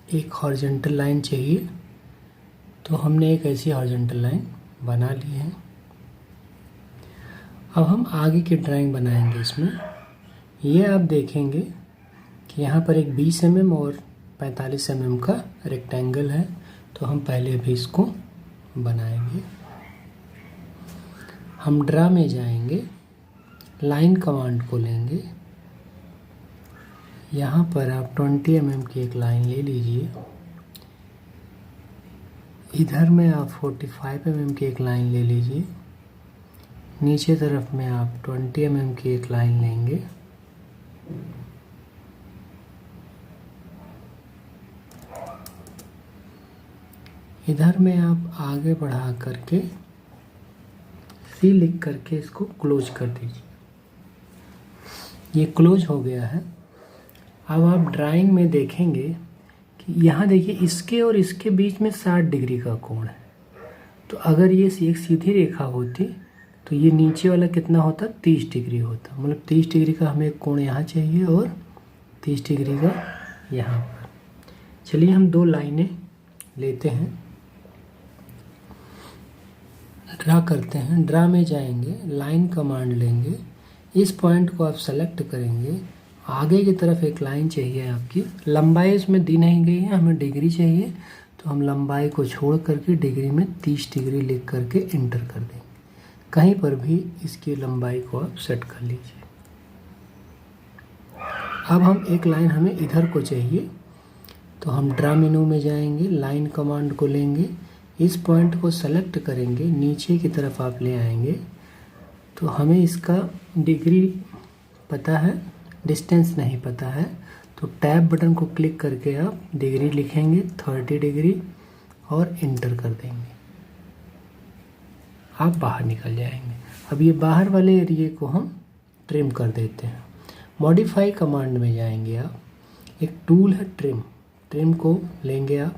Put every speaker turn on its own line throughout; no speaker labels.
एक horizontal line चाहिए, तो हमने एक ऐसी हॉरिजॉन्टल लाइन बना ली है। अब हम आगे की ड्राइंग बनाएंगे। इसमें ये आप देखेंगे कि यहाँ पर एक 20 mm और 45 mm का रेक्टेंगल है, तो हम पहले भी इसको बनाएंगे। हम ड्रा में जाएंगे, लाइन कमांड को लेंगे। यहाँ पर आप 20 mm की एक लाइन ले लीजिए। इधर में आप 45 mm की एक लाइन ले लीजिए। नीचे तरफ में आप 20 mm की एक लाइन लेंगे। इधर में आप आगे बढ़ा करके सी लिख करके इसको क्लोज कर दीजिए। ये क्लोज हो गया है। अब आप ड्राइंग में देखेंगे कि यहाँ देखिए इसके और इसके बीच में 60 डिग्री का कोण है। तो अगर ये एक सीधी रेखा होती तो ये नीचे वाला कितना होता, 30 डिग्री होता। मतलब 30 डिग्री का हमें एक कोण यहाँ चाहिए और 30 डिग्री का यहाँ पर। चलिए हम दो लाइनें लेते हैं, ड्रा करते हैं। ड्रा में जाएंगे, लाइन कमांड लेंगे। इस पॉइंट को आप सेलेक्ट करेंगे। आगे की तरफ एक लाइन चाहिए आपकी। लंबाई इसमें दी नहीं गई है, हमें डिग्री चाहिए, तो हम लंबाई को छोड़ करके डिग्री में 30 डिग्री लिख करके इंटर कर देंगे। कहीं पर भी इसकी लंबाई को आप सेट कर लीजिए। अब हम एक लाइन हमें इधर को चाहिए, तो हम ड्रा मेनू में जाएंगे, लाइन कमांड को लेंगे। इस पॉइंट को सेलेक्ट करेंगे, नीचे की तरफ आप ले आएंगे। तो हमें इसका डिग्री पता है, डिस्टेंस नहीं पता है, तो टैब बटन को क्लिक करके आप डिग्री लिखेंगे 30 डिग्री और इंटर कर देंगे। आप बाहर निकल जाएंगे। अब ये बाहर वाले एरिए को हम ट्रिम कर देते हैं। मॉडिफाई कमांड में जाएंगे आप, एक टूल है ट्रिम को लेंगे आप।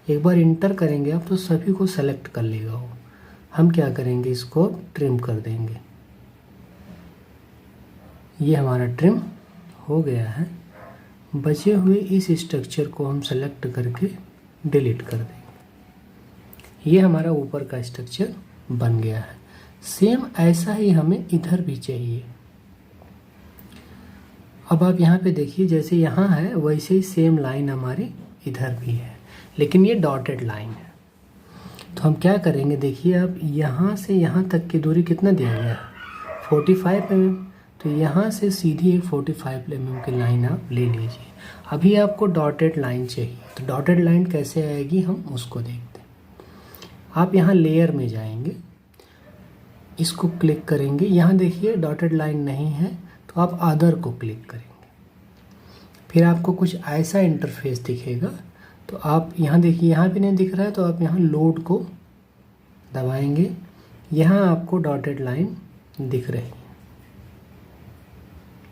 एक बार इंटर करेंगे आप तो सभी को सेलेक्ट कर लेगा वो। हम क्या करेंगे, इसको ट्रिम कर देंगे। ये हमारा ट्रिम हो गया है। बचे हुए इस स्ट्रक्चर को हम सेलेक्ट करके डिलीट कर देंगे। ये हमारा ऊपर का स्ट्रक्चर बन गया है। सेम ऐसा ही हमें इधर भी चाहिए। अब आप यहाँ पे देखिए, जैसे यहाँ है वैसे ही सेम लाइन हमारी इधर भी है, लेकिन ये डॉटेड लाइन है। तो हम क्या करेंगे, देखिए आप यहाँ से यहाँ तक की दूरी कितना दिया गया है, 45 mm। तो यहाँ से सीधी एक 45 mm की लाइन आप ले लीजिए। अभी आपको डॉटेड लाइन चाहिए, तो डॉटेड लाइन कैसे आएगी हम उसको देखते हैं। आप यहाँ लेयर में जाएंगे, इसको क्लिक करेंगे। यहाँ देखिए डॉटेड लाइन नहीं है, तो आप अदर को क्लिक करेंगे। फिर आपको कुछ ऐसा इंटरफेस दिखेगा। तो आप यहाँ देखिए, यहाँ भी नहीं दिख रहा है, तो आप यहाँ लोड को दबाएंगे। यहाँ आपको डॉटेड लाइन दिख रही है,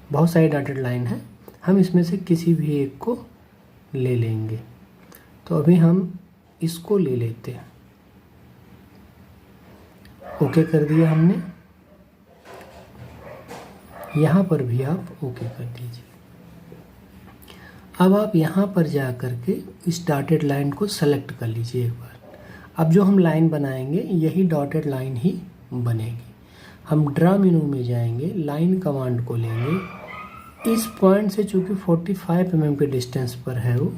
बहुत सारी डॉटेड लाइन है। हम इसमें से किसी भी एक को ले लेंगे। तो अभी हम इसको ले लेते हैं। ओके कर दिया हमने। यहाँ पर भी आप ओके कर दीजिए। अब आप यहाँ पर जा करके इस डॉटेड लाइन को सेलेक्ट कर लीजिए एक बार। अब जो हम लाइन बनाएंगे यही डॉटेड लाइन ही बनेगी। हम ड्रा मेनू में जाएंगे, लाइन कमांड को लेंगे। इस पॉइंट से चूँकि 45 mm के डिस्टेंस पर है, वो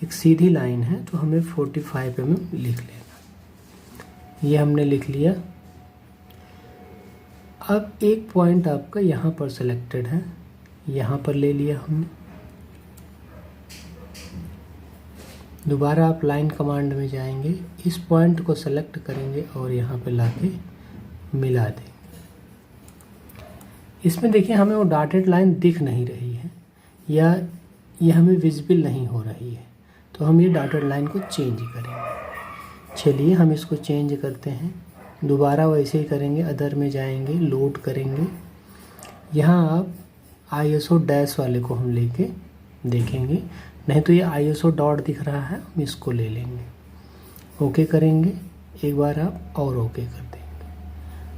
एक सीधी लाइन है, तो हमें 45 mm लिख लेना। ये हमने लिख लिया। अब एक पॉइंट आपका यहाँ पर सेलेक्टेड है, यहाँ पर ले लिया हमने। दोबारा आप लाइन कमांड में जाएंगे, इस पॉइंट को सेलेक्ट करेंगे और यहाँ पे लाके मिला देंगे। इसमें देखिए हमें वो डॉटेड लाइन दिख नहीं रही है, या ये हमें विजिबल नहीं हो रही है, तो हम ये डॉटेड लाइन को चेंज करेंगे। चलिए हम इसको चेंज करते हैं। दोबारा वैसे ही करेंगे, अदर में जाएंगे, लोड करेंगे। यहाँ आप ISO डैश वाले को हम लेके देखेंगे, नहीं तो ये ISO डॉट दिख रहा है, हम इसको ले लेंगे। ओके करेंगे, एक बार आप और ओके कर देंगे।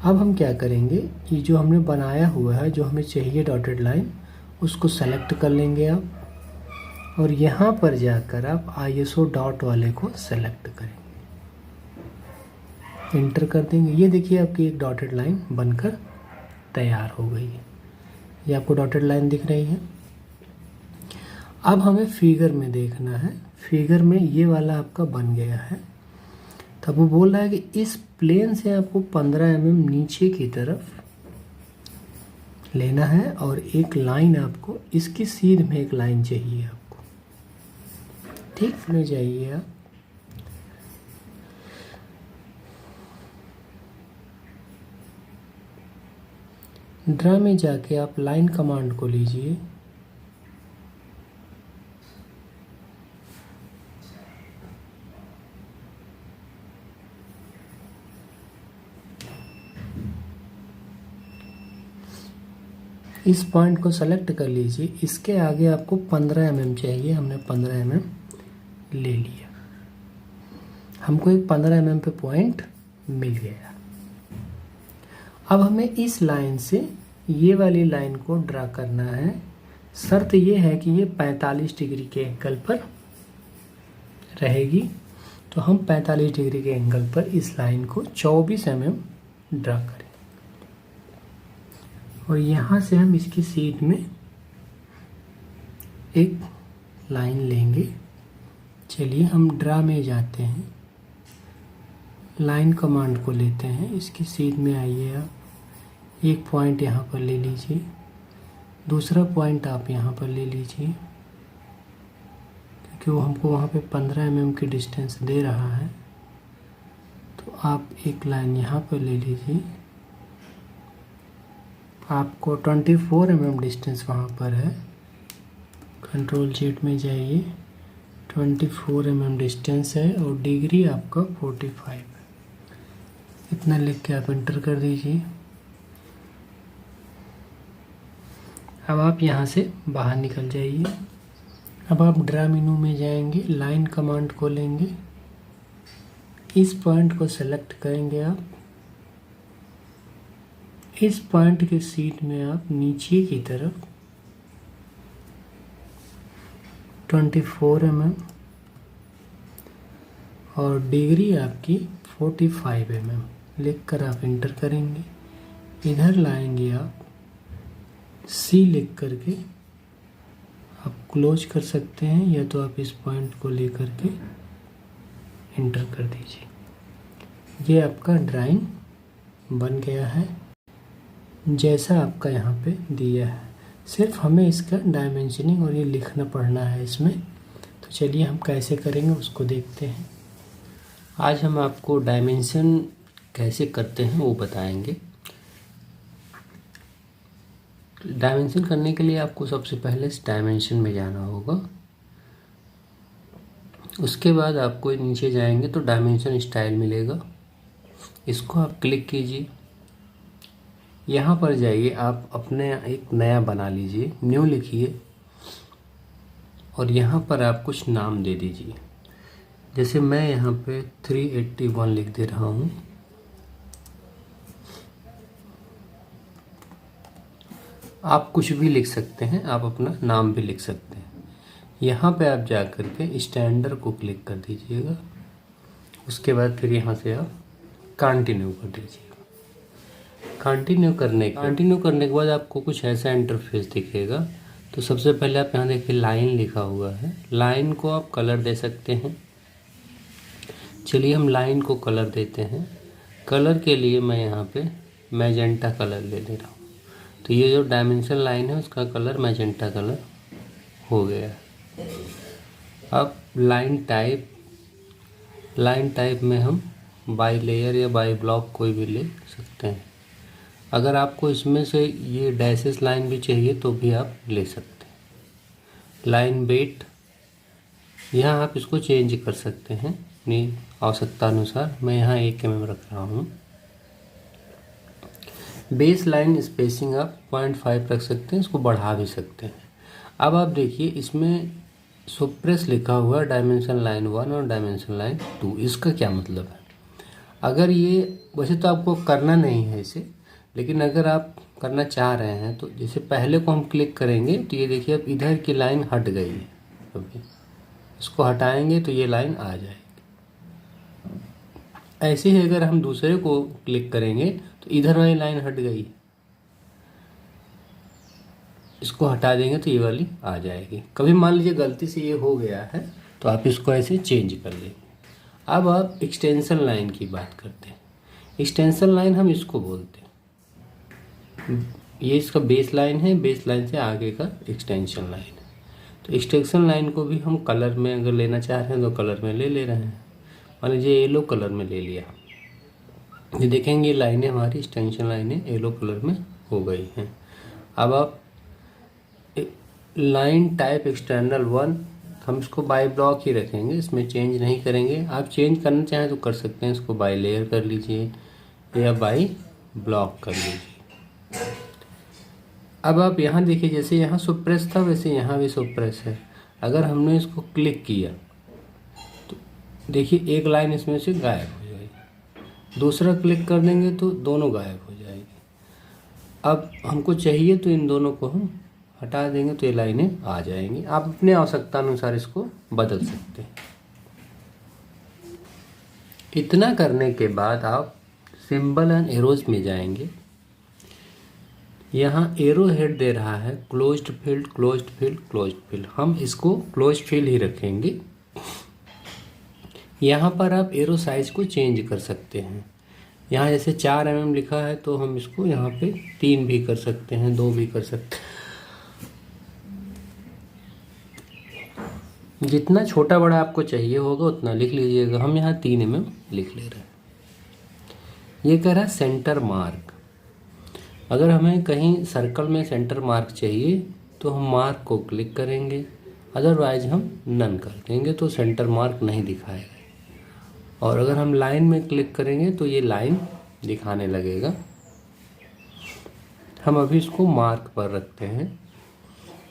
अब हम क्या करेंगे, ये जो हमने बनाया हुआ है, जो हमें चाहिए डॉटेड लाइन, उसको सेलेक्ट कर लेंगे आप। और यहाँ पर जाकर आप ISO डॉट वाले को सेलेक्ट करेंगे, इंटर कर देंगे। ये देखिए आपकी एक डॉटेड लाइन बनकर तैयार हो गई है। ये आपको डॉटेड लाइन दिख रही है। अब हमें फिगर में देखना है। फिगर में ये वाला आपका बन गया है। तब वो बोल रहा है कि इस प्लेन से आपको 15 mm नीचे की तरफ लेना है और एक लाइन आपको इसकी सीध में एक लाइन चाहिए आपको, ठीक में जाइए आप। ड्रा में जाके आप लाइन कमांड को लीजिए। इस पॉइंट को सेलेक्ट कर लीजिए। इसके आगे आपको 15 mm चाहिए। हमने 15 mm ले लिया। हमको एक 15 mm पे पॉइंट मिल गया। अब हमें इस लाइन से ये वाली लाइन को ड्रा करना है। शर्त ये है कि ये 45 डिग्री के एंगल पर रहेगी। तो हम 45 डिग्री के एंगल पर इस लाइन को 24 mm ड्रा करें और यहाँ से हम इसकी सीध में एक लाइन लेंगे। चलिए हम ड्रा में जाते हैं, लाइन कमांड को लेते हैं। इसकी सीध में आइए आप, एक पॉइंट यहाँ पर ले लीजिए, दूसरा पॉइंट आप यहाँ पर ले लीजिए, क्योंकि वो हमको वहाँ पे 15 mm की डिस्टेंस दे रहा है। तो आप एक लाइन यहाँ पर ले लीजिए। आपको 24 mm डिस्टेंस वहाँ पर है। Ctrl+Z में जाइए, 24 mm डिस्टेंस है और डिग्री आपका 45 है। इतना लिख के आप एंटर कर दीजिए। अब आप यहाँ से बाहर निकल जाइए। अब आप ड्रा मेनू में जाएंगे, लाइन कमांड को लेंगे, इस पॉइंट को सेलेक्ट करेंगे आप। इस पॉइंट के सीट में आप नीचे की तरफ 24 mm और डिग्री आपकी 45 mm लिख कर आप इंटर करेंगे। इधर लाएंगे आप, C लिख करके आप क्लोज कर सकते हैं, या तो आप इस पॉइंट को लेकर के इंटर कर दीजिए। ये आपका ड्राइंग बन गया है जैसा आपका यहाँ पे दिया है। सिर्फ हमें इसका डायमेंशनिंग और ये लिखना पढ़ना है इसमें। तो चलिए हम कैसे करेंगे उसको देखते हैं। आज हम आपको डायमेंशन कैसे करते हैं वो बताएंगे। डायमेंशन करने के लिए आपको सबसे पहले इस डायमेंशन में जाना होगा। उसके बाद आपको नीचे जाएंगे तो डायमेंशन स्टाइल मिलेगा, इसको आप क्लिक कीजिए। यहाँ पर जाइए, आप अपने एक नया बना लीजिए, न्यू लिखिए और यहाँ पर आप कुछ नाम दे दीजिए। जैसे मैं यहाँ पे 381 लिख दे रहा हूँ। आप कुछ भी लिख सकते हैं, आप अपना नाम भी लिख सकते हैं। यहाँ पे आप जा कर के स्टैंडर्ड को क्लिक कर दीजिएगा। उसके बाद फिर यहाँ से आप कंटिन्यू कर दीजिएगा। कंटिन्यू करने के बाद आपको कुछ ऐसा इंटरफेस दिखेगा। तो सबसे पहले आप यहाँ देखिए लाइन लिखा हुआ है, लाइन को आप कलर दे सकते हैं। चलिए हम लाइन को कलर देते हैं। कलर के लिए मैं यहाँ पे मैजेंटा कलर ले ले रहा हूँ। तो ये जो डायमेंशन लाइन है उसका कलर मैजेंटा कलर हो गया। अब लाइन टाइप में हम बाई लेयर या बाई ब्लॉक कोई भी ले सकते हैं। अगर आपको इसमें से ये डैशेस लाइन भी चाहिए तो भी आप ले सकते हैं। लाइन वेट, यहाँ आप इसको चेंज कर सकते हैं अपनी आवश्यकता अनुसार। मैं यहाँ 1 mm रख रहा हूँ। बेस लाइन स्पेसिंग आप 0.5 रख सकते हैं, इसको बढ़ा भी सकते हैं। अब आप देखिए इसमें सुप्रेस लिखा हुआ है डायमेंशन लाइन 1 और डायमेंशन लाइन 2। इसका क्या मतलब है? अगर ये वैसे तो आपको करना नहीं है इसे, लेकिन अगर आप करना चाह रहे हैं तो जैसे पहले को हम क्लिक करेंगे तो ये देखिए अब इधर की लाइन हट गई है। अभी इसको हटाएंगे तो ये लाइन आ जाएगी। ऐसे ही अगर हम दूसरे को क्लिक करेंगे तो इधर वाली लाइन हट गई, इसको हटा देंगे तो ये वाली आ जाएगी। कभी मान लीजिए गलती से ये हो गया है तो आप इसको ऐसे चेंज कर लेंगे। अब आप एक्सटेंशन लाइन की बात करते हैं। एक्सटेंशन लाइन हम इसको बोलते हैं, ये इसका बेस लाइन है, बेस लाइन से आगे का एक्सटेंशन लाइन है। तो एक्सटेंशन लाइन को भी हम कलर में अगर लेना चाह रहे हैं तो कलर में ले रहे हैं। मान लीजिए येलो कलर में ले लिया, ये देखेंगे ये लाइनें हमारी एक्सटेंशन लाइनें येलो कलर में हो गई हैं। अब आप लाइन टाइप एक्सटर्नल 1 हम इसको बाय ब्लॉक ही रखेंगे, इसमें चेंज नहीं करेंगे। आप चेंज करना चाहें तो कर सकते हैं, इसको बाय लेयर कर लीजिए या बाय ब्लॉक कर लीजिए। अब आप यहाँ देखिए, जैसे यहाँ सुप्रेस था वैसे यहाँ भी सुप्रेस है। अगर हमने इसको क्लिक किया तो देखिए एक लाइन इसमें से गायब हो जाएगी, दूसरा क्लिक कर देंगे तो दोनों गायब हो जाएगी। अब हमको चाहिए तो इन दोनों को हम हटा देंगे तो ये लाइनें आ जाएंगी। आप अपने आवश्यकता अनुसार इसको बदल सकते हैं। इतना करने के बाद आप सिंबल एंड एरोज में जाएंगे। यहाँ एरो हेड दे रहा है closed field, closed field, closed field, हम इसको क्लोज्ड फील्ड ही रखेंगे। यहाँ पर आप एरो साइज को चेंज कर सकते हैं। यहाँ जैसे 4 mm लिखा है तो हम इसको यहाँ पे 3 भी कर सकते हैं, 2 भी कर सकते हैं। जितना छोटा बड़ा आपको चाहिए होगा उतना लिख लीजिएगा। हम यहाँ 3 mm लिख ले रहे हैं। ये कह रहा है सेंटर मार्क। अगर हमें कहीं सर्कल में सेंटर मार्क चाहिए तो हम मार्क को क्लिक करेंगे, अदरवाइज हम नन कर देंगे तो सेंटर मार्क नहीं दिखाएगा। और अगर हम लाइन में क्लिक करेंगे तो ये लाइन दिखाने लगेगा। हम अभी इसको मार्क पर रखते हैं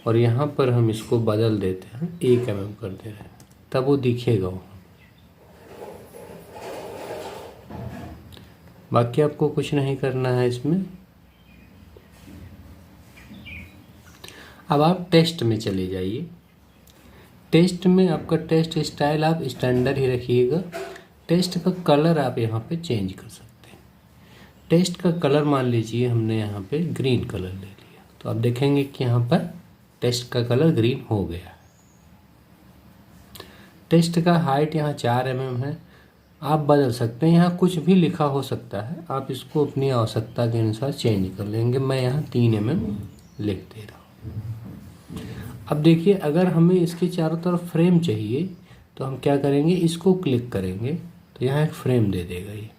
और यहाँ पर हम इसको बदल देते हैं, 1 mm कर दे रहे हैं, तब वो दिखेगा वो। बाकी आपको कुछ नहीं करना है इसमें। अब आप टेस्ट में चले जाइए। टेस्ट में आपका टेस्ट स्टाइल आप स्टैंडर्ड ही रखिएगा। टेस्ट का कलर आप यहाँ पे चेंज कर सकते हैं। टेस्ट का कलर मान लीजिए हमने यहाँ पे ग्रीन कलर ले लिया तो आप देखेंगे कि यहाँ पर टेस्ट का कलर ग्रीन हो गया। टेस्ट का हाइट यहाँ 4 mm है, आप बदल सकते हैं। यहाँ कुछ भी लिखा हो सकता है, आप इसको अपनी आवश्यकता के अनुसार चेंज कर लेंगे। मैं यहाँ 3 mm लिख दे रहा हूँ। अब देखिए अगर हमें इसके चारों तरफ फ्रेम चाहिए तो हम क्या करेंगे, इसको क्लिक करेंगे तो यहाँ एक फ्रेम दे देगा ये।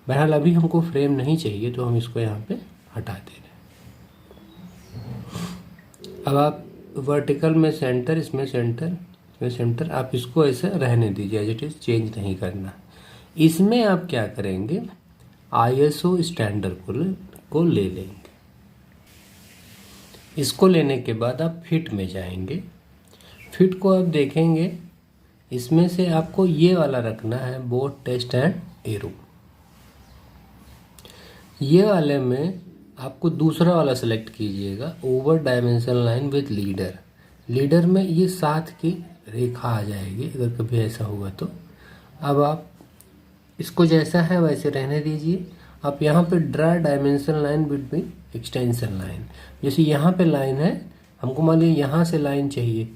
बहरहाल अभी हमको फ्रेम नहीं चाहिए तो हम इसको यहाँ पे हटा दे रहे हैं। अब आप वर्टिकल में सेंटर, इसमें सेंटर, इसमें सेंटर, आप इसको ऐसे रहने दीजिए एज इट इज, चेंज नहीं करना। इसमें आप क्या करेंगे, ISO स्टैंडर्ड को ले लेंगे। इसको लेने के बाद आप फिट में जाएंगे। फिट को आप देखेंगे, इसमें से आपको ये वाला रखना है, बोथ टेस्ट एंड एरो। ये वाले में आपको दूसरा वाला सेलेक्ट कीजिएगा, over dimension line with leader. Leader में ये साथ की रेखा आ जाएगी अगर कभी ऐसा हुआ तो। अब आप इसको जैसा है वैसे रहने दीजिए। आप यहाँ पे draw dimension line between extension line, जैसे यहाँ पे लाइन है, हमको मान लीजिए यहाँ से लाइन चाहिए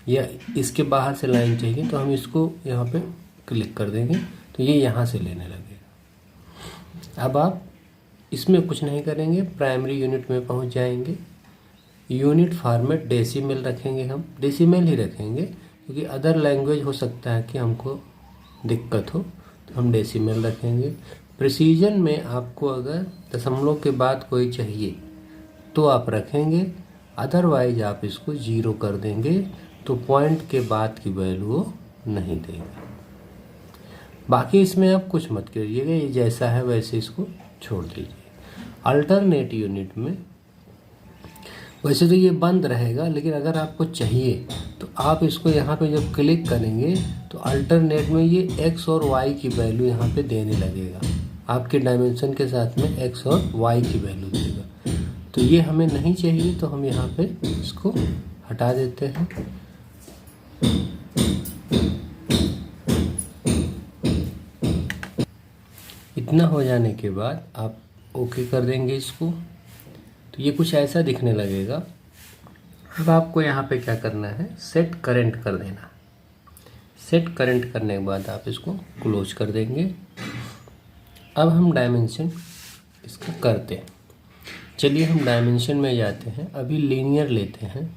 या इसके बाहर से लाइन चाहिए तो हम इसको यहाँ पे क्लिक कर देंगे तो ये यहाँ से लेने लगेगा। अब आप इसमें कुछ नहीं करेंगे, प्राइमरी यूनिट में पहुँच जाएंगे। यूनिट फॉर्मेट डेसिमल रखेंगे, हम डेसिमल ही रखेंगे क्योंकि अदर लैंग्वेज हो सकता है कि हमको दिक्कत हो तो हम डेसिमल रखेंगे। प्रिसीजन में आपको अगर दशमलव के बाद कोई चाहिए तो आप रखेंगे, अदरवाइज आप इसको 0 कर देंगे तो पॉइंट के बाद की वैल्यू नहीं देगा। बाकी इसमें आप कुछ मत करिएगा, ये जैसा है वैसे इसको छोड़ दीजिए। अल्टरनेट यूनिट में वैसे तो ये बंद रहेगा, लेकिन अगर आपको चाहिए तो आप इसको यहाँ पे जब क्लिक करेंगे तो अल्टरनेट में ये x और y की वैल्यू यहाँ पे देने लगेगा। आपके डायमेंशन के साथ में x और y की वैल्यू देगा। तो ये हमें नहीं चाहिए, तो हम यहाँ पे इसको हटा देते हैं। इतना हो जाने के बाद आप ओके कर देंगे इसको, तो ये कुछ ऐसा दिखने लगेगा। अब आपको यहाँ पे क्या करना है, सेट करंट कर देना। सेट करंट करने के बाद आप इसको क्लोज कर देंगे। अब हम डायमेंशन इसका करते हैं। चलिए हम डायमेंशन में जाते हैं। अभी लीनियर लेते हैं।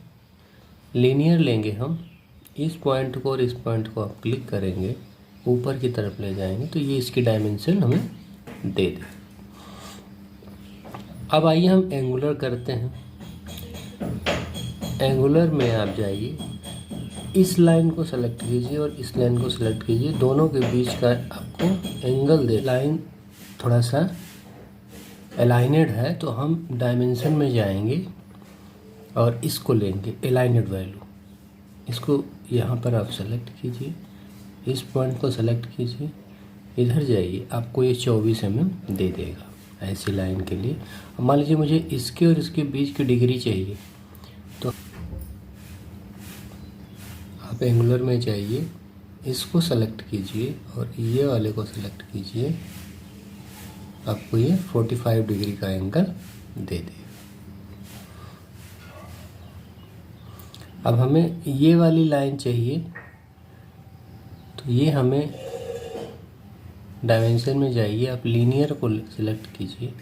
लीनियर लेंगे हम, इस पॉइंट को और इस पॉइंट को आप क्लिक करेंगे, ऊपर की तरफ ले जाएंगे तो ये इसकी डायमेंशन हमें दे दे। अब आइए हम एंगुलर करते हैं। एंगुलर में आप जाइए, इस लाइन को सेलेक्ट कीजिए और इस लाइन को सेलेक्ट कीजिए, दोनों के बीच का आपको एंगल दे। लाइन थोड़ा सा अलाइनेड है तो हम डायमेंशन में जाएंगे और इसको लेंगे अलाइनेड वैल्यू। इसको यहाँ पर आप सेलेक्ट कीजिए, इस पॉइंट को सेलेक्ट कीजिए, इधर जाइए, आपको ये 24 mm दे देगा ऐसी लाइन के लिए। मान लीजिए मुझे इसके और इसके बीच की डिग्री चाहिए, तो आप एंगुलर में जाइए, इसको सेलेक्ट कीजिए और ये वाले को सेलेक्ट कीजिए, आपको ये 45 डिग्री का एंगल दे देगा। अब हमें ये वाली लाइन चाहिए, तो ये हमें डायमेंशन में जाइए, आप लीनियर को सिलेक्ट कीजिए,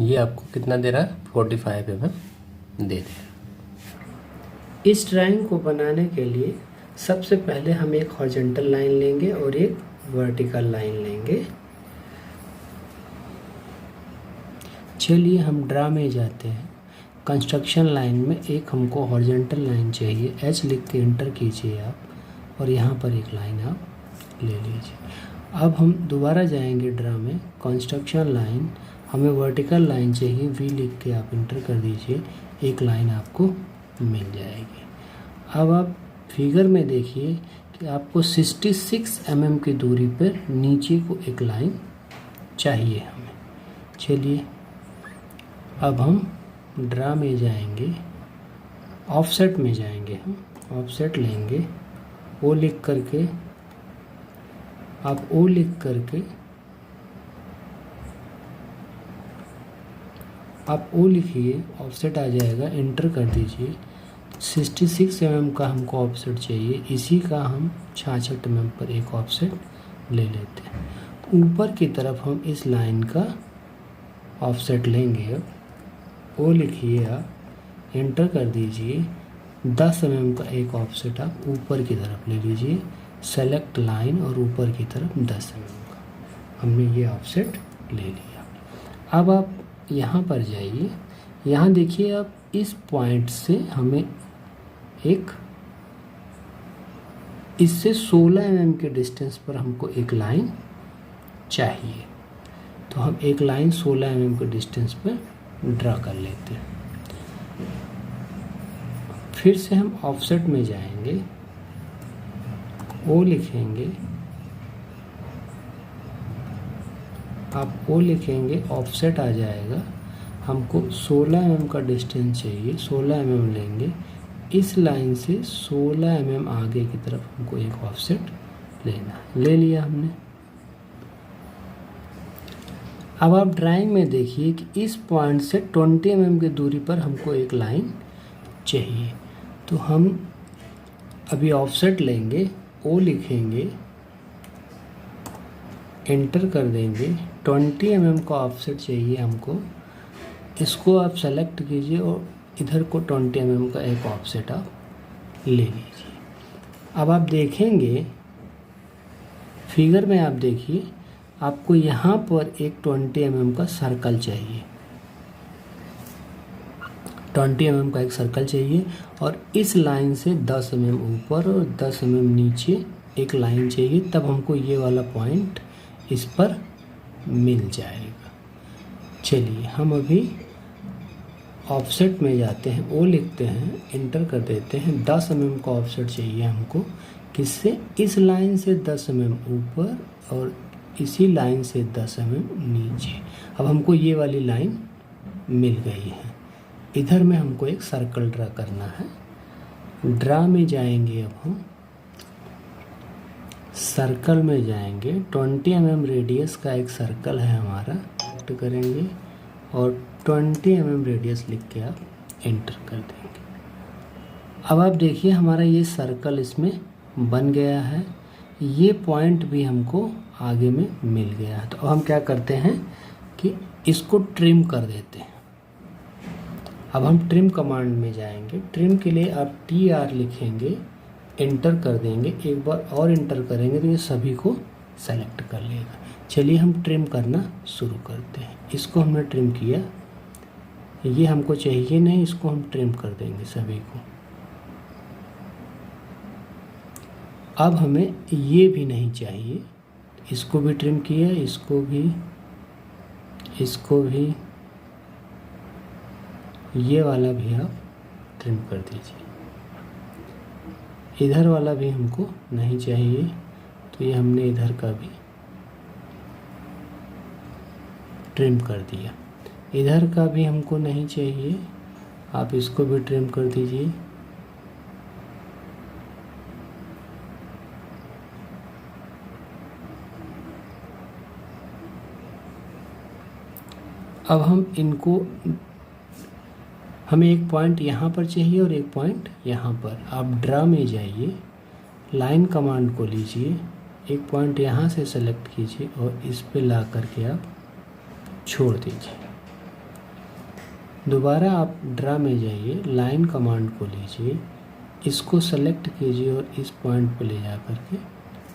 ये आपको कितना दे रहा है, 45 mm दे देगा। इस ड्राइंग को बनाने के लिए सबसे पहले हम एक हॉरिजॉन्टल लाइन लेंगे और एक वर्टिकल लाइन लेंगे। चलिए हम ड्रा में जाते हैं। कंस्ट्रक्शन लाइन में एक हमको हॉरिजॉन्टल लाइन चाहिए, एच लिख के एंटर कीजिए आप, और यहाँ पर एक लाइन आप ले लीजिए। अब हम दोबारा जाएंगे ड्रा में, कंस्ट्रक्शन लाइन, हमें वर्टिकल लाइन चाहिए, वी लिख के आप एंटर कर दीजिए, एक लाइन आपको मिल जाएगी। अब आप फिगर में देखिए कि आपको 66 mm की दूरी पर नीचे को एक लाइन चाहिए हमें। चलिए अब हम ड्रा में जाएंगे, ऑफसेट में जाएंगे, हम ऑफसेट लेंगे, ओ लिख करके, आप ओ लिख करके आप ओ लिखिए, ऑफसेट आ जाएगा, एंटर कर दीजिए। 66 mm का हमको ऑफसेट चाहिए, इसी का हम 66 mm पर एक ऑफसेट ले लेते हैं। ऊपर की तरफ हम इस लाइन का ऑफसेट लेंगे। अब ओ लिखिए, आप एंटर कर दीजिए, 10 mm का एक ऑफसेट आप ऊपर की तरफ ले लीजिए, सेलेक्ट लाइन और ऊपर की तरफ 10 mm का हमने ये ऑफसेट ले लिया। अब आप यहाँ पर जाइए, यहाँ देखिए आप इस पॉइंट से हमें एक, इससे 16 mm के डिस्टेंस पर हमको एक लाइन चाहिए, तो हम एक लाइन 16 mm के डिस्टेंस पर ड्रा कर लेते हैं। फिर से हम ऑफसेट में जाएंगे, ओ लिखेंगे, आप ओ लिखेंगे, ऑफसेट आ जाएगा, हमको 16 mm का डिस्टेंस चाहिए, 16 mm लेंगे, इस लाइन से 16 mm आगे की तरफ हमको एक ऑफसेट लेना, ले लिया हमने। अब आप ड्राइंग में देखिए कि इस पॉइंट से 20 mm की दूरी पर हमको एक लाइन चाहिए, तो हम अभी ऑफसेट लेंगे, ओ लिखेंगे, एंटर कर देंगे, 20 mm का ऑफसेट चाहिए हमको, इसको आप सेलेक्ट कीजिए और इधर को 20 mm का एक ऑफसेट आप ले लीजिए। अब आप देखेंगे फिगर में, आप देखिए आपको यहाँ पर एक 20 mm का सर्कल चाहिए, 20 mm का एक सर्कल चाहिए, और इस लाइन से 10 mm ऊपर और 10 mm नीचे एक लाइन चाहिए, तब हमको ये वाला पॉइंट इस पर मिल जाएगा। चलिए हम अभी ऑफसेट में जाते हैं, ओ लिखते हैं, एंटर कर देते हैं, 10 mm का ऑफसेट चाहिए हमको, किससे, इस लाइन से 10 mm ऊपर और इसी लाइन से 10 mm नीचे। अब हमको ये वाली लाइन मिल गई है। इधर में हमको एक सर्कल ड्रा करना है। ड्रा में जाएंगे, अब हम सर्कल में जाएंगे। 20 mm रेडियस का एक सर्कल है हमारा, सेलेक्ट करेंगे और 20 mm रेडियस लिख के आप एंटर कर देंगे। अब आप देखिए हमारा ये सर्कल इसमें बन गया है। ये पॉइंट भी हमको आगे में मिल गया है। तो अब हम क्या करते हैं कि इसको ट्रिम कर देते हैं। अब हम ट्रिम कमांड में जाएंगे। ट्रिम के लिए आप TR लिखेंगे, एंटर कर देंगे। एक बार और एंटर करेंगे तो ये सभी को सेलेक्ट कर लेगा। चलिए हम ट्रिम करना शुरू करते हैं। इसको हमने ट्रिम किया, ये हमको चाहिए नहीं, इसको हम ट्रिम कर देंगे सभी को। अब हमें ये भी नहीं चाहिए, इसको भी ट्रिम किया, इसको भी, ये वाला भी आप ट्रिम कर दीजिए। इधर वाला भी हमको नहीं चाहिए, तो ये हमने इधर का भी ट्रिम कर दिया। इधर का भी हमको नहीं चाहिए, आप इसको भी ट्रिम कर दीजिए। अब हमें एक पॉइंट यहाँ पर चाहिए और एक पॉइंट यहाँ पर। आप ड्रा में जाइए, लाइन कमांड को लीजिए, एक पॉइंट यहाँ से सेलेक्ट कीजिए और इस पे ला करके आप छोड़ दीजिए। दोबारा आप ड्रा में जाइए, लाइन कमांड को लीजिए, इसको सेलेक्ट कीजिए और इस पॉइंट पे ले जा करके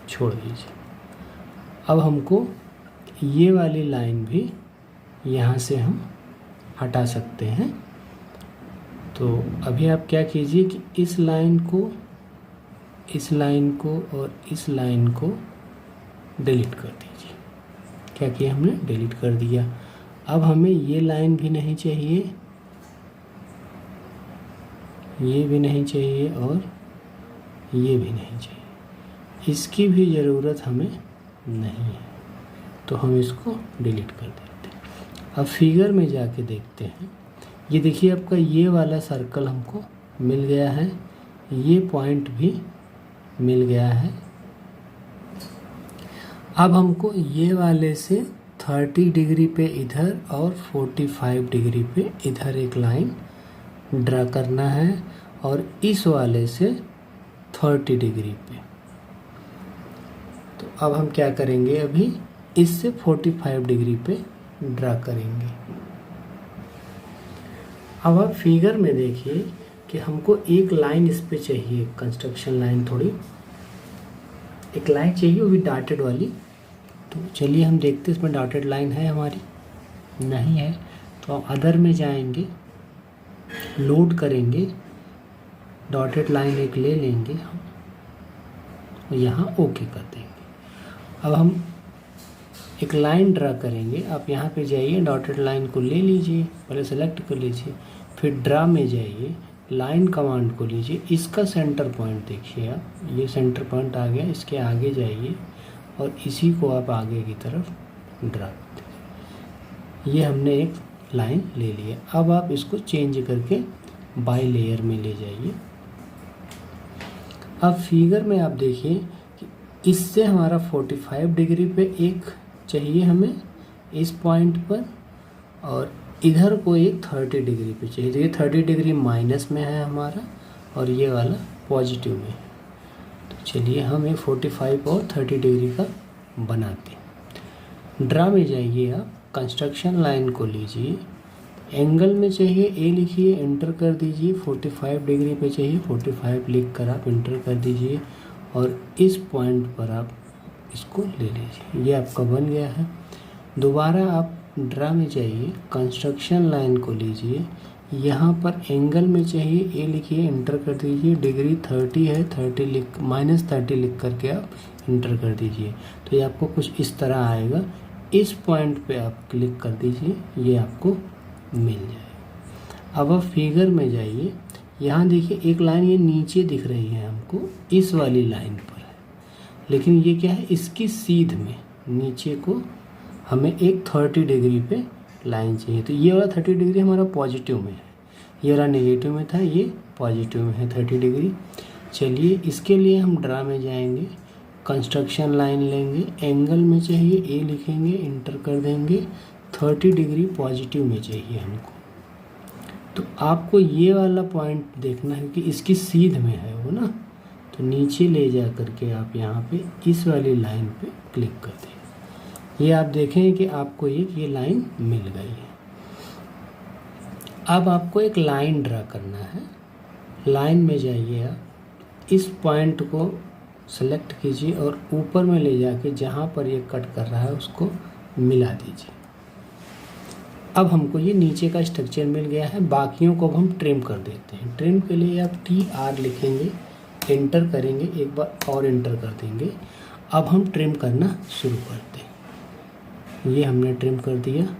छोड़ दीजिए। अब हमको ये वाली लाइन भी यहाँ से हम हटा सकते हैं। तो अभी आप क्या कीजिए कि इस लाइन को और इस लाइन को डिलीट कर दीजिए। क्या किया हमने? डिलीट कर दिया। अब हमें ये लाइन भी नहीं चाहिए, ये भी नहीं चाहिए और ये भी नहीं चाहिए, इसकी भी ज़रूरत हमें नहीं है, तो हम इसको डिलीट कर देते हैं। अब फिगर में जाके देखते हैं। ये देखिए आपका ये वाला सर्कल हमको मिल गया है, ये पॉइंट भी मिल गया है। अब हमको ये वाले से 30 डिग्री पे इधर और 45 डिग्री पे इधर एक लाइन ड्रा करना है और इस वाले से 30 डिग्री पे। तो अब हम क्या करेंगे, अभी इससे 45 डिग्री पे ड्रा करेंगे। अब आप फिगर में देखिए कि हमको एक लाइन इस पे चाहिए, कंस्ट्रक्शन लाइन, थोड़ी एक लाइन चाहिए, वो भी डॉटेड वाली। तो चलिए हम देखते हैं इसमें डॉटेड लाइन है हमारी, नहीं है। तो हम अदर में जाएंगे, लोड करेंगे, डॉटेड लाइन एक ले लेंगे हम और यहाँ ओके कर देंगे। अब हम एक लाइन ड्रा करेंगे। आप यहाँ पे जाइए, डॉटेड लाइन को ले लीजिए, पहले सेलेक्ट कर लीजिए, फिर ड्रा में जाइए, लाइन कमांड को लीजिए, इसका सेंटर पॉइंट देखिए आप, ये सेंटर पॉइंट आ गया, इसके आगे जाइए और इसी को आप आगे की तरफ ड्रा कर दीजिए। ये हमने एक लाइन ले लिया। अब आप इसको चेंज करके बाय लेयर में ले जाइए। अब फिगर में आप देखिए कि इससे हमारा 45 डिग्री पे एक चाहिए हमें इस पॉइंट पर, और इधर को एक 30 डिग्री पे चाहिए। तो ये 30 डिग्री माइनस में है हमारा और ये वाला पॉजिटिव में है। तो चलिए हम ये 45 और 30 डिग्री का बनाते हैं। ड्रा में जाइए, आप कंस्ट्रक्शन लाइन को लीजिए, एंगल में चाहिए ए लिखिए, एंटर कर दीजिए। 45 डिग्री पे चाहिए, 45 लिख कर आप एंटर कर दीजिए और इस पॉइंट पर आप इसको ले लीजिए। ये आपका बन गया है। दोबारा आप ड्रा में जाइए, कंस्ट्रक्शन लाइन को लीजिए, यहाँ पर एंगल में चाहिए ए लिखिए, एंटर कर दीजिए। डिग्री 30 है, -30 लिख करके आप एंटर कर दीजिए। तो ये आपको कुछ इस तरह आएगा। इस पॉइंट पे आप क्लिक कर दीजिए, ये आपको मिल जाएगा। अब आप फिगर में जाइए, यहाँ देखिए एक लाइन ये नीचे दिख रही है हमको, इस वाली लाइन पर है, लेकिन ये क्या है, इसकी सीध में, नीचे को हमें एक 30 डिग्री पे लाइन चाहिए। तो ये वाला 30 डिग्री हमारा पॉजिटिव में है, ये वाला नेगेटिव में था, ये पॉजिटिव में है 30 डिग्री। चलिए इसके लिए हम ड्रा में जाएंगे, कंस्ट्रक्शन लाइन लेंगे, एंगल में चाहिए ए लिखेंगे, इंटर कर देंगे, 30 डिग्री पॉजिटिव में चाहिए हमको। तो आपको ये वाला पॉइंट देखना है कि इसकी सीध में है वो ना, तो नीचे ले जा करके आप यहाँ पे इस वाली लाइन पे क्लिक कर दें। ये आप देखें कि आपको ये लाइन मिल गई है। अब आपको एक लाइन ड्रा करना है। लाइन में जाइए, आप इस पॉइंट को सेलेक्ट कीजिए और ऊपर में ले जाके जहाँ पर ये कट कर रहा है उसको मिला दीजिए। अब हमको ये नीचे का स्ट्रक्चर मिल गया है। बाकियों को अब हम ट्रिम कर देते हैं। ट्रिम के लिए आप TR लिखेंगे, एंटर करेंगे, एक बार और एंटर कर देंगे। अब हम ट्रिम करना शुरू करते हैं। ये हमने ट्रिम कर दिया।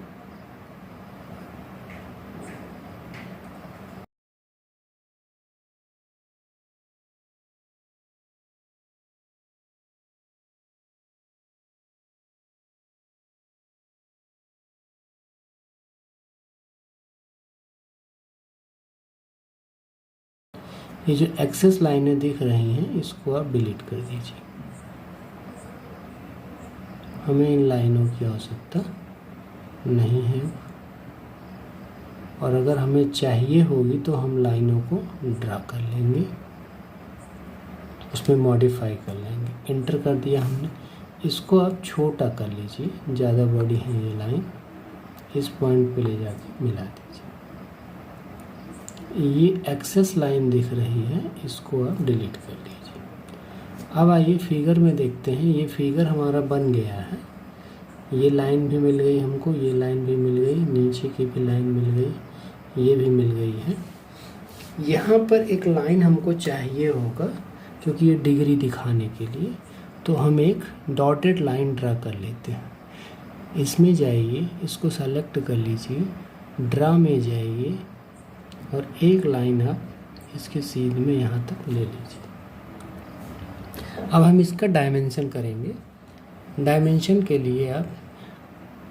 ये जो एक्सेस लाइनें दिख रही हैं इसको आप डिलीट कर दीजिए। हमें इन लाइनों की आवश्यकता नहीं है, और अगर हमें चाहिए होगी तो हम लाइनों को ड्रा कर लेंगे, उसमें मॉडिफाई कर लेंगे। एंटर कर दिया हमने। इसको आप छोटा कर लीजिए, ज़्यादा बड़ी है ये लाइन, इस पॉइंट पे ले जाके मिला दीजिए। ये एक्सेस लाइन दिख रही है, इसको आप डिलीट कर दीजिए। अब आइए फिगर में देखते हैं। ये फिगर हमारा बन गया है। ये लाइन भी मिल गई हमको, ये लाइन भी मिल गई, नीचे की भी लाइन मिल गई, ये भी मिल गई है। यहाँ पर एक लाइन हमको चाहिए होगा क्योंकि ये डिग्री दिखाने के लिए, तो हम एक डॉटेड लाइन ड्रा कर लेते हैं। इसमें जाइए, इसको सेलेक्ट कर लीजिए, ड्रा में जाइए और एक लाइन आप इसके सीध में यहाँ तक ले लीजिए। अब हम इसका डायमेंशन करेंगे। डायमेंशन के लिए आप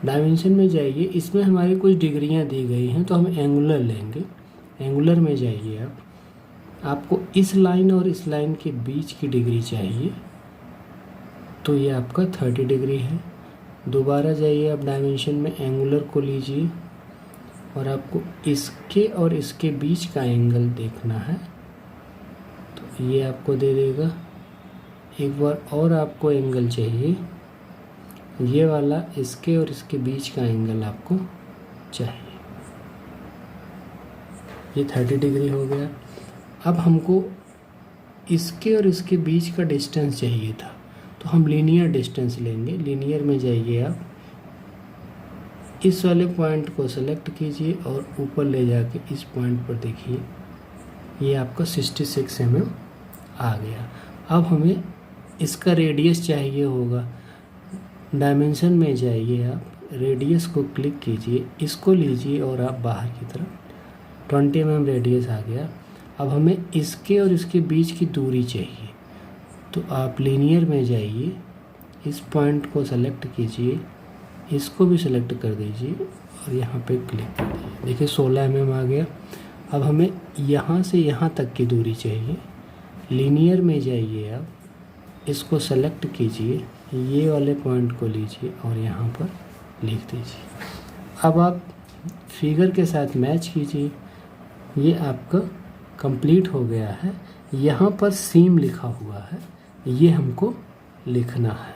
डायमेंशन में जाइए, इसमें हमारी कुछ डिग्रियाँ दी गई हैं तो हम एंगुलर लेंगे। एंगुलर में जाइए आप, आपको इस लाइन और इस लाइन के बीच की डिग्री चाहिए, तो ये आपका 30 डिग्री है। दोबारा जाइए आप डायमेंशन में, एंगुलर को लीजिए और आपको इसके और इसके बीच का एंगल देखना है, तो ये आपको दे देगा। एक बार और आपको एंगल चाहिए, ये वाला इसके और इसके बीच का एंगल आपको चाहिए। ये 30 डिग्री हो गया। अब हमको इसके और इसके बीच का डिस्टेंस चाहिए था, तो हम लीनियर डिस्टेंस लेंगे। लीनियर में जाइए आप, इस वाले पॉइंट को सेलेक्ट कीजिए और ऊपर ले जाके इस पॉइंट पर देखिए, ये आपका 66 mm आ गया। अब हमें इसका रेडियस चाहिए होगा। डायमेंशन में जाइए आप, रेडियस को क्लिक कीजिए, इसको लीजिए और आप बाहर की तरफ 20 mm रेडियस आ गया। अब हमें इसके और इसके बीच की दूरी चाहिए, तो आप लीनियर में जाइए, इस पॉइंट को सेलेक्ट कीजिए, इसको भी सेलेक्ट कर दीजिए और यहाँ पे क्लिक कर दीजिए। देखिए 16 mm आ गया। अब हमें यहाँ से यहाँ तक की दूरी चाहिए। लीनियर में जाइए आप, इसको सेलेक्ट कीजिए, ये वाले पॉइंट को लीजिए और यहाँ पर लिख दीजिए। अब आप फिगर के साथ मैच कीजिए। ये आपका कंप्लीट हो गया है। यहाँ पर सीम लिखा हुआ है, ये हमको लिखना है।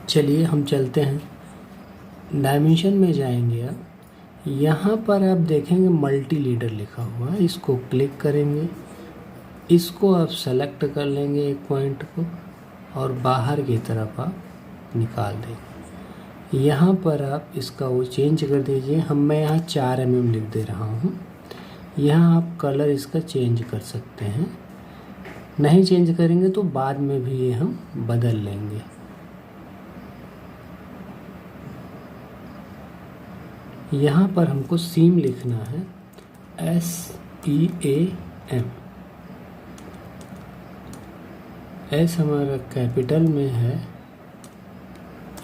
चलिए हम चलते हैं। डायमेंशन में जाएंगे आप, यहाँ पर आप देखेंगे मल्टी लीडर लिखा हुआ है, इसको क्लिक करेंगे, इसको आप सेलेक्ट कर लेंगे एक पॉइंट को और बाहर की तरफ आप निकाल देंगे। यहाँ पर आप इसका वो चेंज कर दीजिए। मैं यहाँ 4 mm लिख दे रहा हूँ। यहाँ आप कलर इसका चेंज कर सकते हैं। नहीं चेंज करेंगे तो बाद में भी ये हम बदल लेंगे। यहाँ पर हमको सीम लिखना है, SEAM। एस हमारा कैपिटल में है,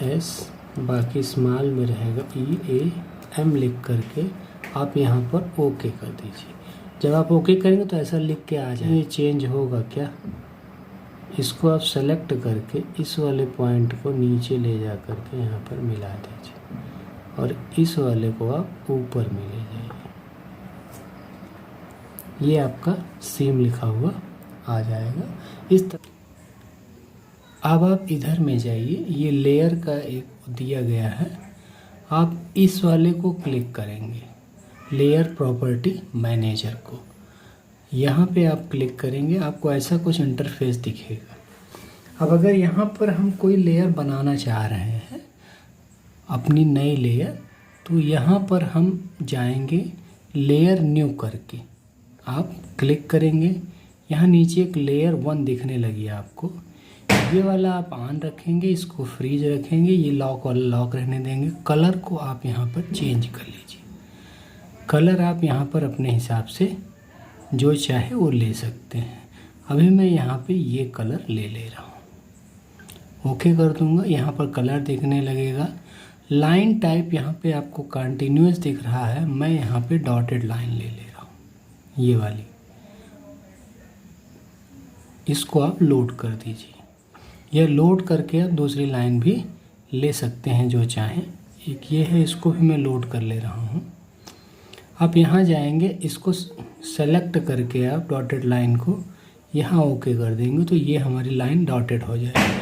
एस, बाकी स्मॉल में रहेगा EAM लिख करके आप यहाँ पर ओके कर दीजिए। जब आप ओके करेंगे तो ऐसा लिख के आ जाए। ये चेंज होगा क्या, इसको आप सेलेक्ट करके इस वाले पॉइंट को नीचे ले जा करके यहाँ पर मिला दीजिए और इस वाले को आप ऊपर में ले जाइए। ये आपका सेम लिखा हुआ आ जाएगा इस तरह। अब आप इधर में जाइए, ये लेयर का एक दिया गया है, आप इस वाले को क्लिक करेंगे, लेयर प्रॉपर्टी मैनेजर को। यहाँ पे आप क्लिक करेंगे, आपको ऐसा कुछ इंटरफेस दिखेगा। अब अगर यहाँ पर हम कोई लेयर बनाना चाह रहे हैं, अपनी नई लेयर, तो यहाँ पर हम जाएंगे लेयर न्यू करके, आप क्लिक करेंगे। यहाँ नीचे एक लेयर 1 दिखने लगी आपको, ये वाला आप ऑन रखेंगे, इसको फ्रीज रखेंगे, ये लॉक वाला लॉक रहने देंगे। कलर को आप यहाँ पर चेंज कर लीजिए। कलर आप यहाँ पर अपने हिसाब से जो चाहे वो ले सकते हैं। अभी मैं यहाँ पे ये कलर ले रहा हूँ, ओके कर दूँगा। यहाँ पर कलर दिखने लगेगा। लाइन टाइप यहाँ पे आपको कंटिन्यूअस दिख रहा है, मैं यहाँ पे डॉटेड लाइन ले रहा हूँ, ये वाली। इसको आप लोड कर दीजिए। यह लोड करके आप दूसरी लाइन भी ले सकते हैं जो चाहें। एक ये है, इसको भी मैं लोड कर ले रहा हूँ। आप यहाँ जाएंगे, इसको सेलेक्ट करके आप डॉटेड लाइन को यहाँ ओके कर देंगे तो ये हमारी लाइन डॉटेड हो जाएगी।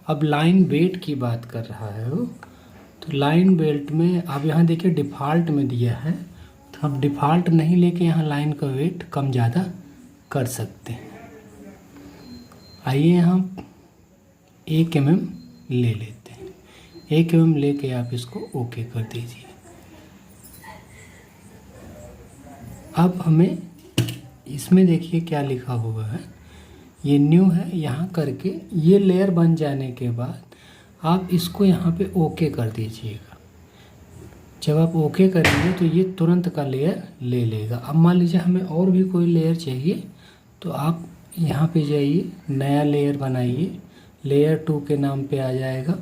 अब लाइन वेट की बात कर रहा है वो, तो लाइन वेट में आप यहाँ देखिए डिफ़ॉल्ट में दिया है, तो आप डिफ़ॉल्ट नहीं लेके यहाँ लाइन का वेट कम ज़्यादा कर सकते हैं। आइए यहाँ 1 mm ले लेते हैं, 1 mm लेके आप इसको ओके कर दीजिए। अब हमें इसमें देखिए क्या लिखा हुआ है, ये न्यू है। यहाँ करके ये लेयर बन जाने के बाद आप इसको यहाँ पे ओके कर दीजिएगा। जब आप ओके करेंगे तो ये तुरंत का लेयर ले लेगा। अब मान लीजिए हमें और भी कोई लेयर चाहिए, तो आप यहाँ पे जाइए, नया लेयर बनाइए, लेयर 2 के नाम पे आ जाएगा।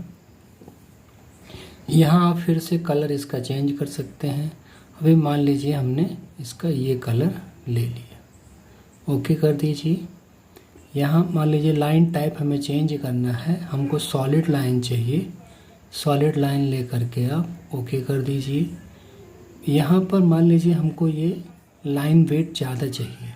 यहाँ आप फिर से कलर इसका चेंज कर सकते हैं। अभी मान लीजिए हमने इसका ये कलर ले लिया, ओके कर दीजिए। यहाँ मान लीजिए लाइन टाइप हमें चेंज करना है, हमको सॉलिड लाइन चाहिए, सॉलिड लाइन ले करके आप ओके कर दीजिए। यहाँ पर मान लीजिए हमको ये लाइन वेट ज़्यादा चाहिए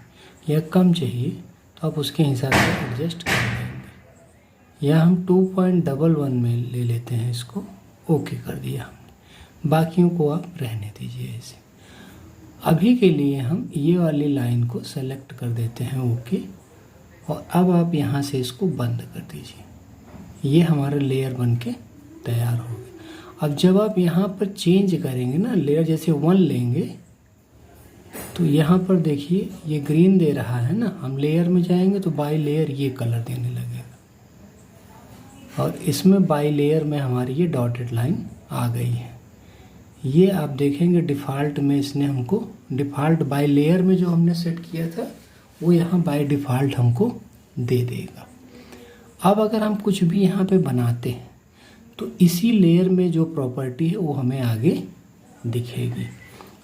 या कम चाहिए, तो आप उसके हिसाब से एडजस्ट कर देंगे। यहाँ हम 2.11 में ले लेते हैं, इसको ओके कर दिया हमने। बाकियों को आप रहने दीजिए ऐसे। अभी के लिए हम ये वाली लाइन को सेलेक्ट कर देते हैं ओके, और अब आप यहाँ से इसको बंद कर दीजिए। ये हमारा लेयर बन के तैयार हो गया। अब जब आप यहाँ पर चेंज करेंगे ना, लेयर जैसे 1 लेंगे, तो यहाँ पर देखिए ये ग्रीन दे रहा है ना, हम लेयर में जाएंगे तो बाई लेयर ये कलर देने लगेगा, और इसमें बाई लेयर में हमारी ये डॉटेड लाइन आ गई है। ये आप देखेंगे डिफ़ॉल्ट में इसने हमको, डिफ़ॉल्ट बाई लेयर में जो हमने सेट किया था वो यहाँ बाय डिफ़ॉल्ट हमको दे देगा। अब अगर हम कुछ भी यहाँ पे बनाते हैं तो इसी लेयर में जो प्रॉपर्टी है वो हमें आगे दिखेगी।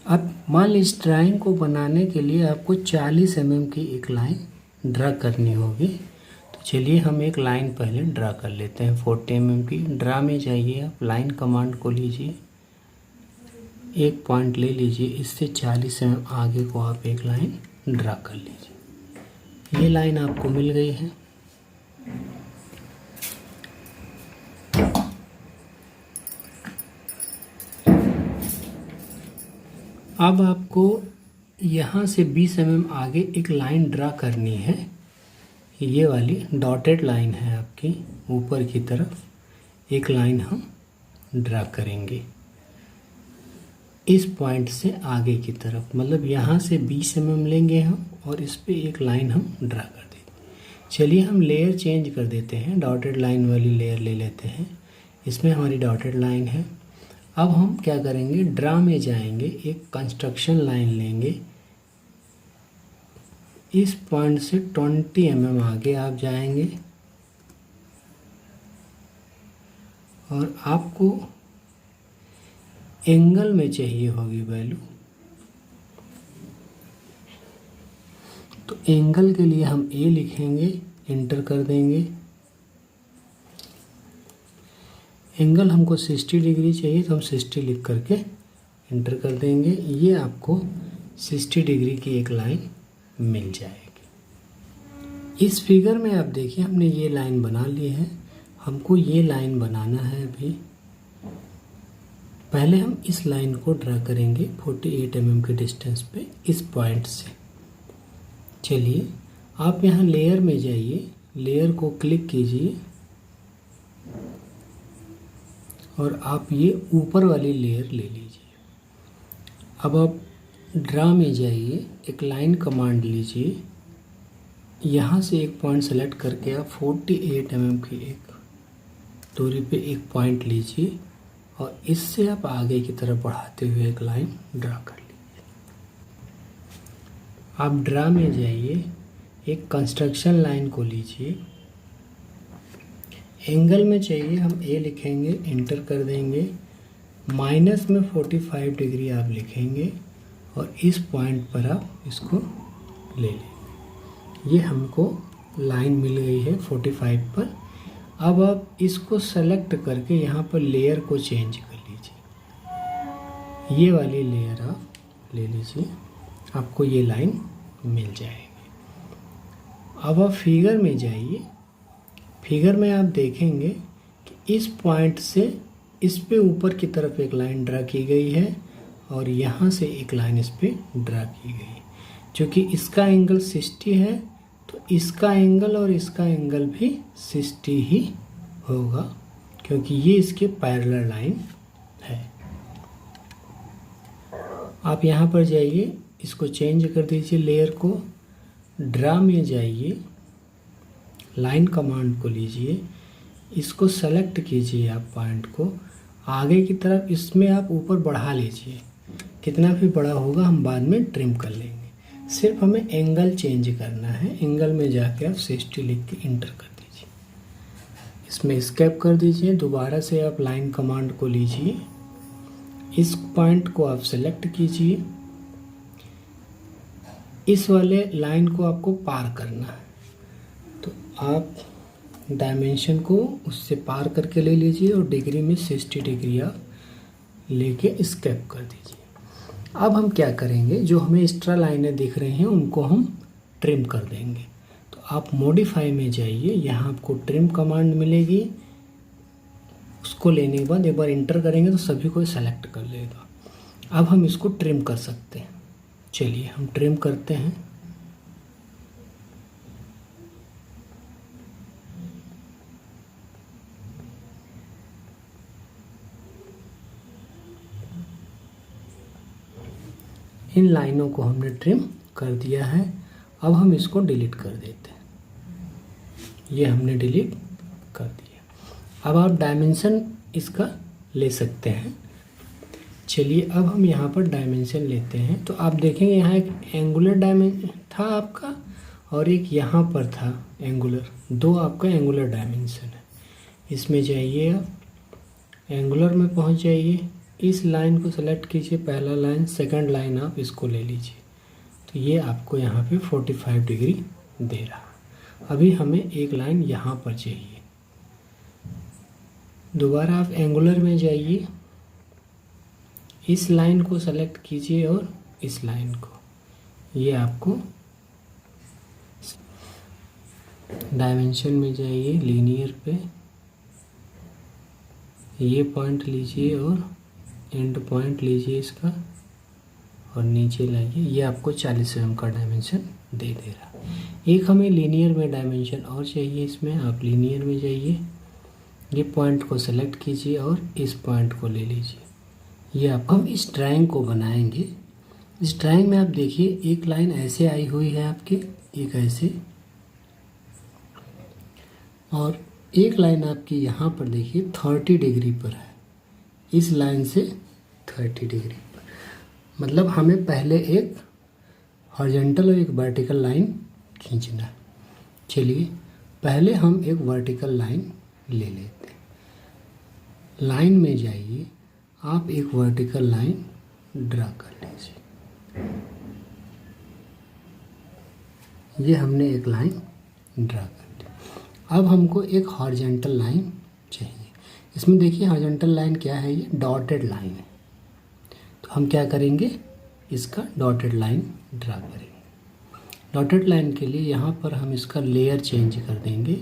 अब मान लीजिए ड्राइंग को बनाने के लिए आपको 40 mm की एक लाइन ड्रा करनी होगी, तो चलिए हम एक लाइन पहले ड्रा कर लेते हैं 40 mm की। ड्रा में जाइए, आप लाइन कमांड को लीजिए, एक पॉइंट ले लीजिए, इससे 40 mm आगे को आप एक लाइन ड्रा कर लीजिए। ये लाइन आपको मिल गई है। अब आपको यहाँ से 20 mm आगे एक लाइन ड्रा करनी है। ये वाली डॉटेड लाइन है आपकी, ऊपर की तरफ एक लाइन हम ड्रा करेंगे इस पॉइंट से आगे की तरफ, मतलब यहाँ से 20 mm लेंगे हम और इस पे एक लाइन हम ड्रा कर देंगे। चलिए हम लेयर चेंज कर देते हैं, डॉटेड लाइन वाली लेयर ले लेते हैं, इसमें हमारी डॉटेड लाइन है। अब हम क्या करेंगे, ड्रा में जाएंगे, एक कंस्ट्रक्शन लाइन लेंगे, इस पॉइंट से 20 mm आगे आप जाएंगे और आपको एंगल में चाहिए होगी वैल्यू। तो एंगल के लिए हम ए लिखेंगे, एंटर कर देंगे। एंगल हमको 60 डिग्री चाहिए तो हम 60 लिख करके एंटर कर देंगे। ये आपको 60 डिग्री की एक लाइन मिल जाएगी। इस फिगर में आप देखिए हमने ये लाइन बना ली है, हमको ये लाइन बनाना है अभी। पहले हम इस लाइन को ड्रा करेंगे 48 mm के डिस्टेंस पे इस पॉइंट से। चलिए आप यहाँ लेयर में जाइए, लेयर को क्लिक कीजिए और आप ये ऊपर वाली लेयर ले लीजिए। अब आप ड्रा में जाइए, एक लाइन कमांड लीजिए, यहाँ से एक पॉइंट सेलेक्ट करके आप 48 mm की एक दूरी पे एक पॉइंट लीजिए और इससे आप आगे की तरफ बढ़ाते हुए एक लाइन ड्रा कर लीजिए। आप ड्रा में जाइए, एक कंस्ट्रक्शन लाइन को लीजिए, एंगल में चाहिए हम ए लिखेंगे, एंटर कर देंगे। माइनस में 45 डिग्री आप लिखेंगे और इस पॉइंट पर आप इसको ले लेंगे। ये हमको लाइन मिल गई है 45 पर। अब आप इसको सेलेक्ट करके यहाँ पर लेयर को चेंज कर लीजिए, ये वाली लेयर आप ले लीजिए, आपको ये लाइन मिल जाएगी। अब आप फिगर में जाइए, फिगर में आप देखेंगे कि इस पॉइंट से इस पे ऊपर की तरफ एक लाइन ड्रा की गई है और यहाँ से एक लाइन इस पे ड्रा की गई है। क्योंकि इसका एंगल 60 है तो इसका एंगल और इसका एंगल भी 60 ही होगा, क्योंकि ये इसके पैरेलल लाइन है। आप यहाँ पर जाइए, इसको चेंज कर दीजिए, लेयर को ड्रा में जाइए, लाइन कमांड को लीजिए, इसको सेलेक्ट कीजिए, आप पॉइंट को आगे की तरफ इसमें आप ऊपर बढ़ा लीजिए, कितना भी बड़ा होगा हम बाद में ट्रिम कर लेंगे। सिर्फ हमें एंगल चेंज करना है। एंगल में जाके आप 60 लिख के इंटर कर दीजिए, इसमें एस्केप कर दीजिए। दोबारा से आप लाइन कमांड को लीजिए, इस पॉइंट को आप सेलेक्ट कीजिए, इस वाले लाइन को आपको पार करना है तो आप डायमेंशन को उससे पार करके ले लीजिए और डिग्री में 60 डिग्री आप लेके एस्केप कर दीजिए। अब हम क्या करेंगे, जो हमें एक्स्ट्रा लाइनें दिख रही हैं उनको हम ट्रिम कर देंगे। तो आप मॉडिफाई में जाइए, यहाँ आपको ट्रिम कमांड मिलेगी, उसको लेने के बाद एक बार इंटर करेंगे तो सभी को सेलेक्ट कर लेगा। अब हम इसको ट्रिम कर सकते हैं। चलिए हम ट्रिम करते हैं। इन लाइनों को हमने ट्रिम कर दिया है। अब हम इसको डिलीट कर देते हैं। ये हमने डिलीट कर दिया। अब आप डायमेंशन इसका ले सकते हैं। चलिए अब हम यहाँ पर डायमेंशन लेते हैं तो आप देखेंगे यहाँ एक एंगुलर डायमेंशन था आपका और एक यहाँ पर था एंगुलर, दो आपका एंगुलर डायमेंशन है। इसमें जाइए, आप एंगुलर में पहुँच जाइए, इस लाइन को सेलेक्ट कीजिए, पहला लाइन, सेकंड लाइन आप इसको ले लीजिए। तो ये आपको यहाँ पे 45 डिग्री दे रहा। अभी हमें एक लाइन यहाँ पर चाहिए। दोबारा आप एंगुलर में जाइए, इस लाइन को सेलेक्ट कीजिए और इस लाइन को, ये आपको डायमेंशन में जाइए, लीनियर पे ये पॉइंट लीजिए और एंड पॉइंट लीजिए इसका और नीचे लाइए। ये आपको 40 mm का डायमेंशन दे रहा। एक हमें लीनियर में डायमेंशन और चाहिए, इसमें आप लीनियर में जाइए, ये पॉइंट को सेलेक्ट कीजिए और इस पॉइंट को ले लीजिए। ये आप हम इस ड्राइंग को बनाएंगे। इस ड्राइंग में आप देखिए एक लाइन ऐसे आई हुई है आपकी, एक ऐसे, और एक लाइन आपकी यहाँ पर देखिए 30 डिग्री पर है, इस लाइन से 30 डिग्री पर। मतलब हमें पहले एक हॉरिजॉन्टल और एक वर्टिकल लाइन खींचना है। चलिए पहले हम एक वर्टिकल लाइन ले लेते हैं। लाइन में जाइए, आप एक वर्टिकल लाइन ड्रा कर लीजिए। ये हमने एक लाइन ड्रा कर दी। अब हमको एक हॉरिजॉन्टल लाइन चाहिए। इसमें देखिए हॉरिजॉन्टल लाइन क्या है, ये डॉटेड लाइन है। तो हम क्या करेंगे, इसका डॉटेड लाइन ड्रा करेंगे। डॉटेड लाइन के लिए यहाँ पर हम इसका लेयर चेंज कर देंगे।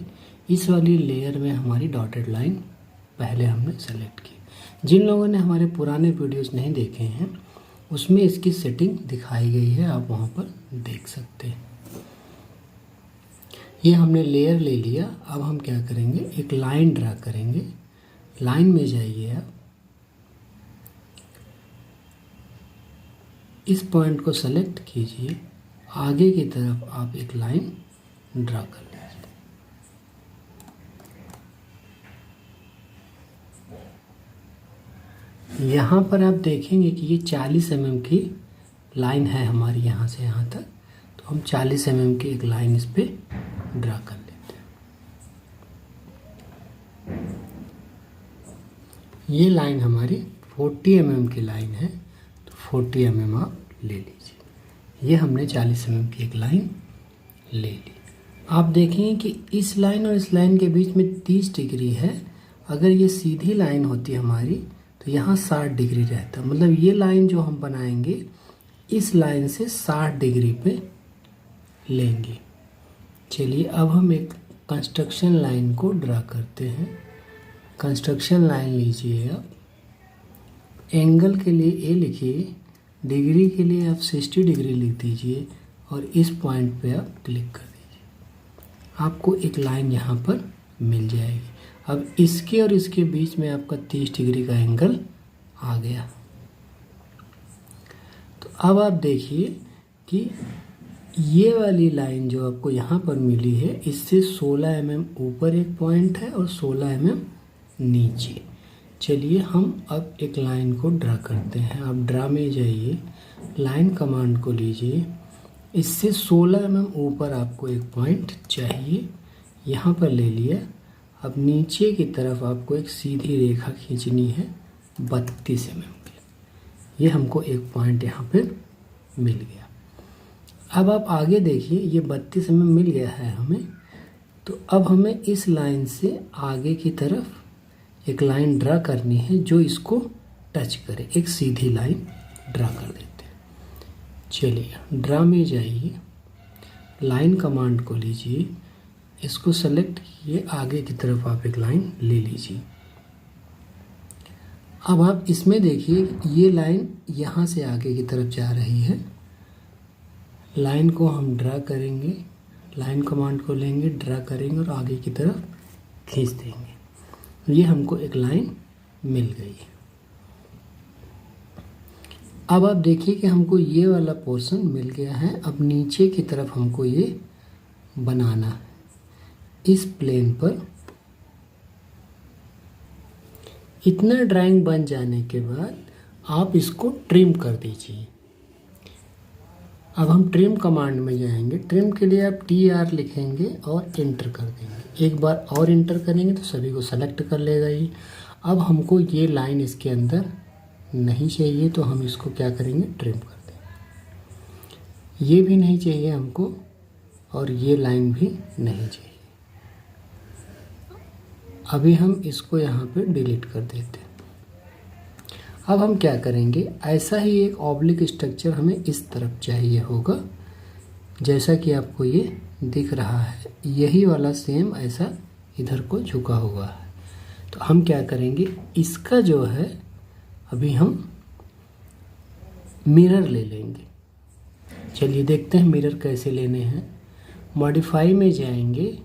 इस वाली लेयर में हमारी डॉटेड लाइन पहले हमने सेलेक्ट की। जिन लोगों ने हमारे पुराने वीडियोस नहीं देखे हैं उसमें इसकी सेटिंग दिखाई गई है, आप वहाँ पर देख सकते हैं। ये हमने लेयर ले लिया। अब हम क्या करेंगे, एक लाइन ड्रा करेंगे। लाइन में जाइए आप, इस पॉइंट को सेलेक्ट कीजिए, आगे की तरफ आप एक लाइन ड्रा कर लीजिए। यहाँ पर आप देखेंगे कि ये 40 mm की लाइन है हमारी, यहाँ से यहाँ तक। तो हम 40 mm की एक लाइन इस पर ड्रा कर लेते हैं। ये लाइन हमारी 40 mm की लाइन है, तो 40 mm आप ले लीजिए। ये हमने 40 mm की एक लाइन ले ली। आप देखेंगे कि इस लाइन और इस लाइन के बीच में 30 डिग्री है। अगर ये सीधी लाइन होती हमारी तो यहाँ 60 डिग्री रहता। मतलब ये लाइन जो हम बनाएंगे इस लाइन से 60 डिग्री पे लेंगे। चलिए अब हम एक कंस्ट्रक्शन लाइन को ड्रा करते हैं। कंस्ट्रक्शन लाइन लीजिए आप, एंगल के लिए ए लिखिए, डिग्री के लिए आप 60 डिग्री लिख दीजिए और इस पॉइंट पे आप क्लिक कर दीजिए। आपको एक लाइन यहाँ पर मिल जाएगी। अब इसके और इसके बीच में आपका 30 डिग्री का एंगल आ गया। तो अब आप देखिए कि ये वाली लाइन जो आपको यहाँ पर मिली है, इससे 16 mm ऊपर एक पॉइंट है और 16 mm नीचे। चलिए हम अब एक लाइन को ड्रा करते हैं। आप ड्रा में जाइए, लाइन कमांड को लीजिए, इससे 16 mm ऊपर आपको एक पॉइंट चाहिए, यहाँ पर ले लिया। अब नीचे की तरफ आपको एक सीधी रेखा खींचनी है 32 mm की। ये हमको एक पॉइंट यहाँ पर मिल गया। अब आप आगे देखिए, ये 32 mm मिल गया है हमें। तो अब हमें इस लाइन से आगे की तरफ एक लाइन ड्रा करनी है जो इसको टच करे। एक सीधी लाइन ड्रा कर देते हैं। चलिए ड्रा में जाइए, लाइन कमांड को लीजिए, इसको सेलेक्ट कीजिए, आगे की तरफ आप एक लाइन ले लीजिए। अब आप इसमें देखिए ये लाइन यहाँ से आगे की तरफ जा रही है। लाइन को हम ड्रा करेंगे, लाइन कमांड को लेंगे, ड्रा करेंगे और आगे की तरफ खींच देंगे। ये हमको एक लाइन मिल गई है। अब आप देखिए कि हमको ये वाला पोर्शन मिल गया है। अब नीचे की तरफ हमको ये बनाना है। इस प्लेन पर इतना ड्राइंग बन जाने के बाद आप इसको ट्रिम कर दीजिए। अब हम ट्रिम कमांड में जाएंगे। ट्रिम के लिए आप TR लिखेंगे और इंटर कर देंगे। एक बार और इंटर करेंगे तो सभी को सेलेक्ट कर लेगा ये। अब हमको ये लाइन इसके अंदर नहीं चाहिए, तो हम इसको क्या करेंगे, ट्रिम कर देंगे। ये भी नहीं चाहिए हमको और ये लाइन भी नहीं चाहिए। अभी हम इसको यहाँ पे डिलीट कर देते हैं। अब हम क्या करेंगे, ऐसा ही एक ऑब्लिक स्ट्रक्चर हमें इस तरफ चाहिए होगा, जैसा कि आपको ये दिख रहा है। यही वाला सेम ऐसा इधर को झुका हुआ है। तो हम क्या करेंगे, इसका जो है अभी हम मिरर ले लेंगे। चलिए देखते हैं मिरर कैसे लेने हैं। मॉडिफाई में जाएंगे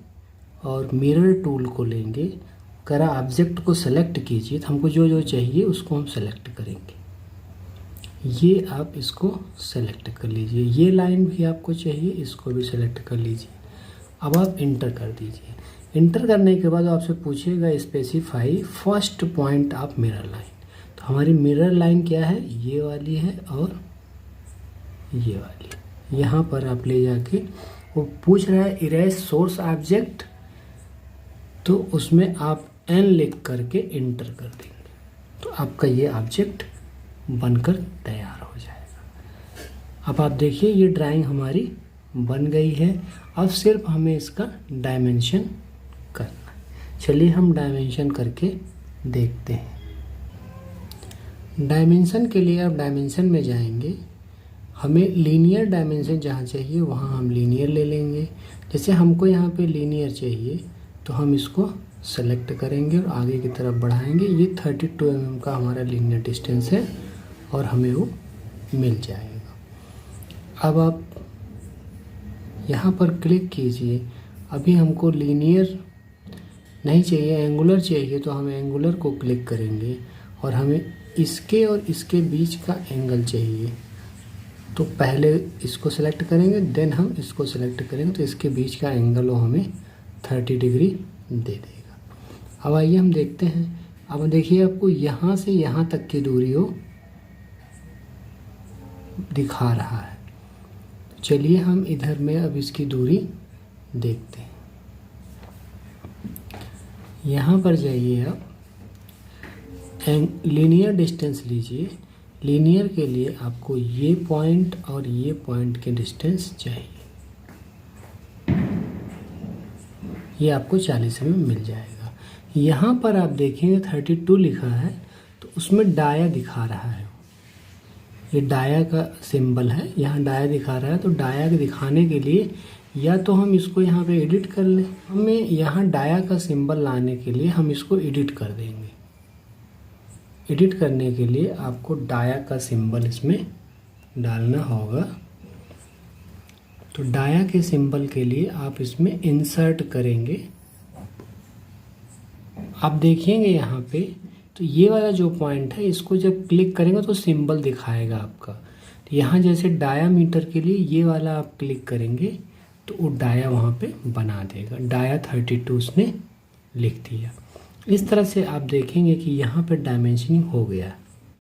और मिरर टूल को लेंगे। करा ऑब्जेक्ट को सेलेक्ट कीजिए, तो हमको जो जो चाहिए उसको हम सेलेक्ट करेंगे। ये आप इसको सेलेक्ट कर लीजिए। ये लाइन भी आपको चाहिए, इसको भी सेलेक्ट कर लीजिए। अब आप इंटर कर दीजिए। इंटर करने के बाद आपसे पूछेगा specify first point of mirror line. तो हमारी मिरर लाइन क्या है, ये वाली है और ये वाली। यहाँ पर आप ले जाके, वो पूछ रहा है इरेज सोर्स ऑब्जेक्ट, तो उसमें आप N लिख करके इंटर कर देंगे। तो आपका ये ऑब्जेक्ट बनकर तैयार हो जाएगा। अब आप देखिए ये ड्राइंग हमारी बन गई है। अब सिर्फ हमें इसका डायमेंशन करना है। चलिए हम डायमेंशन करके देखते हैं। डायमेंशन के लिए आप डायमेंशन में जाएंगे, हमें लीनियर डायमेंशन जहाँ चाहिए वहाँ हम लीनियर ले लेंगे। जैसे हमको यहाँ पे लीनियर चाहिए तो हम इसको सेलेक्ट करेंगे और आगे की तरफ बढ़ाएंगे। ये 32 mm का हमारा लीनियर डिस्टेंस है और हमें वो मिल जाएगा। अब आप यहाँ पर क्लिक कीजिए। अभी हमको लीनियर नहीं चाहिए, एंगुलर चाहिए, तो हम एंगुलर को क्लिक करेंगे और हमें इसके और इसके बीच का एंगल चाहिए। तो पहले इसको सेलेक्ट करेंगे, देन हम इसको सेलेक्ट करेंगे, तो इसके बीच का एंगल वो हमें 30 डिग्री दे देगा। अब आइए हम देखते हैं। अब देखिए आपको यहाँ से यहाँ तक की दूरी वो दिखा रहा है। चलिए हम इधर में अब इसकी दूरी देखते हैं। यहाँ पर जाइए, आप लीनियर डिस्टेंस लीजिए। लीनियर के लिए आपको ये पॉइंट और ये पॉइंट के डिस्टेंस चाहिए। ये आपको 40 mm मिल जाएगा। यहाँ पर आप देखेंगे 32 लिखा है, तो उसमें डाया दिखा रहा है। ये डाया का सिंबल है, यहाँ डाया दिखा रहा है। तो डाया के दिखाने के लिए या तो हम इसको यहाँ पे एडिट कर लें, हमें यहाँ डाया का सिंबल लाने के लिए हम इसको एडिट कर देंगे। एडिट करने के लिए आपको डाया का सिंबल इसमें डालना होगा। तो डाया के सिंबल के लिए आप इसमें इंसर्ट करेंगे। आप देखेंगे यहाँ पे, तो ये वाला जो पॉइंट है इसको जब क्लिक करेंगे तो सिंबल दिखाएगा आपका। तो यहाँ जैसे डायामीटर के लिए ये वाला आप क्लिक करेंगे तो वो डाया वहाँ पे बना देगा। डाया 32 उसने लिख दिया। इस तरह से आप देखेंगे कि यहाँ पे डायमेंशनिंग हो गया।